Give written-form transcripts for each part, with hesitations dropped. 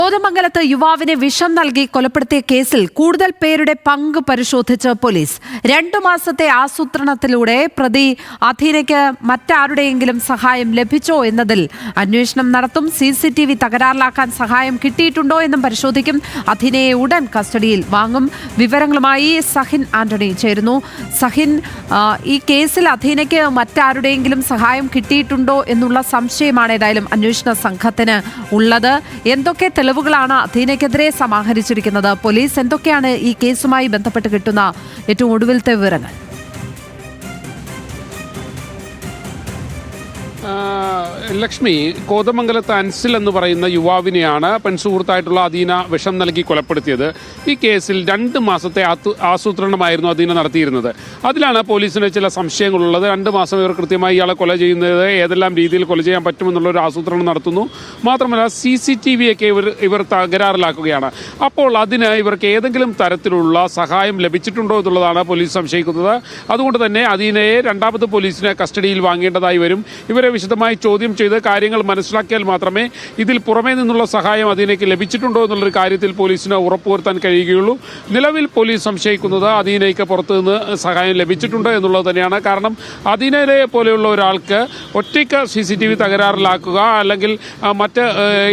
കോതമംഗലത്ത് യുവാവിനെ വിഷം നൽകി കൊലപ്പെടുത്തിയ കേസിൽ കൂടുതൽ പേരുടെ പങ്ക് പരിശോധിച്ച് പോലീസ്. 2 മാസത്തെ ആസൂത്രണത്തിലൂടെ പ്രതി അധീനയ്ക്ക് മറ്റാരുടെയെങ്കിലും സഹായം ലഭിച്ചോ എന്നതിൽ അന്വേഷണം നടത്തും. CCTV തകരാറിലാക്കാൻ സഹായം കിട്ടിയിട്ടുണ്ടോ എന്നും പരിശോധിക്കും. അധീനയെ ഉടൻ കസ്റ്റഡിയിൽ വാങ്ങും. വിവരങ്ങളുമായി സഹിൻ ആന്റണി ചേരുന്നു. സഹിൻ, ഈ കേസിൽ അധീനയ്ക്ക് മറ്റാരുടെയെങ്കിലും സഹായം കിട്ടിയിട്ടുണ്ടോ എന്നുള്ള സംശയമാണ് ഏതായാലും അന്വേഷണ സംഘത്തിന് ഉള്ളത്. എന്തൊക്കെ തെളിവുകളാണ് അധീനയ്ക്കെതിരെ സമാഹരിച്ചിരിക്കുന്നത്? പോലീസ് എന്തൊക്കെയാണ് ഈ കേസുമായി ബന്ധപ്പെട്ട് കിട്ടുന്ന ഏറ്റവും ഒടുവിലത്തെ വിവരങ്ങൾ? ലക്ഷ്മി, കോതമംഗലത്ത് അൻസിൽ എന്ന് പറയുന്ന യുവാവിനെയാണ് പെൺസുഹൃത്തായിട്ടുള്ള അധീന വിഷം നൽകി കൊലപ്പെടുത്തിയത്. ഈ കേസിൽ 2 മാസത്തെ ആസൂത്രണമായിരുന്നു അധീന നടത്തിയിരുന്നത്. അതിലാണ് പോലീസിന് ചില സംശയങ്ങളുള്ളത്. 2 മാസം ഇവർ കൃത്യമായി ഇയാളെ കൊല ചെയ്യുന്നത്, ഏതെല്ലാം രീതിയിൽ കൊല ചെയ്യാൻ പറ്റുമെന്നുള്ളൊരു ആസൂത്രണം നടത്തുന്നു. മാത്രമല്ല CCTV ഒക്കെ ഇവർ തകരാറിലാക്കുകയാണ്. അപ്പോൾ അതിന് ഇവർക്ക് ഏതെങ്കിലും തരത്തിലുള്ള സഹായം ലഭിച്ചിട്ടുണ്ടോ എന്നുള്ളതാണ് പോലീസ് സംശയിക്കുന്നത്. അതുകൊണ്ട് തന്നെ അധീനയെ രണ്ടാമത് പോലീസിനെ കസ്റ്റഡിയിൽ വാങ്ങേണ്ടതായി വരും. ഇവരെ വിശദമായി ചോദ്യം ചെയ്ത് കാര്യങ്ങൾ മനസ്സിലാക്കിയാൽ മാത്രമേ ഇതിൽ പുറമേ നിന്നുള്ള സഹായം അധീനയ്ക്ക് ലഭിച്ചിട്ടുണ്ടോ എന്നുള്ളൊരു കാര്യത്തിൽ പോലീസിന് ഉറപ്പുവരുത്താൻ കഴിയുകയുള്ളൂ. നിലവിൽ പോലീസ് സംശയിക്കുന്നത് അധീനയ്ക്ക് പുറത്തുനിന്ന് സഹായം ലഭിച്ചിട്ടുണ്ട് എന്നുള്ളത് തന്നെയാണ്. കാരണം അധീനയെ പോലെയുള്ള ഒരാൾക്ക് ഒറ്റയ്ക്ക് CCTV തകരാറിലാക്കുക, അല്ലെങ്കിൽ മറ്റ്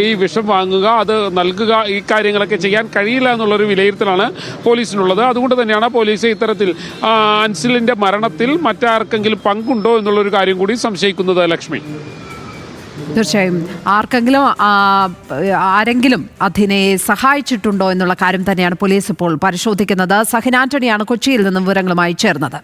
ഈ വിഷം വാങ്ങുക, അത് നൽകുക, ഈ കാര്യങ്ങളൊക്കെ ചെയ്യാൻ കഴിയില്ല എന്നുള്ളൊരു വിലയിരുത്തലാണ് പോലീസിനുള്ളത്. അതുകൊണ്ട് തന്നെയാണ് പോലീസ് ഇത്തരത്തിൽ അൻസിലിൻ്റെ മരണത്തിൽ മറ്റാർക്കെങ്കിലും പങ്കുണ്ടോ എന്നുള്ളൊരു കാര്യം കൂടി സംശയിക്കുന്നത്. ലക്ഷ്മി, തീർച്ചയായും ആരെങ്കിലും അധീനയെ സഹായിച്ചിട്ടുണ്ടോ എന്നുള്ള കാര്യം തന്നെയാണ് പോലീസ് ഇപ്പോൾ പരിശോധിക്കുന്നത്. സഹിൻ ആന്റണിയാണ് കൊച്ചിയിൽ നിന്നും വിവരങ്ങളുമായി ചേർന്നത്.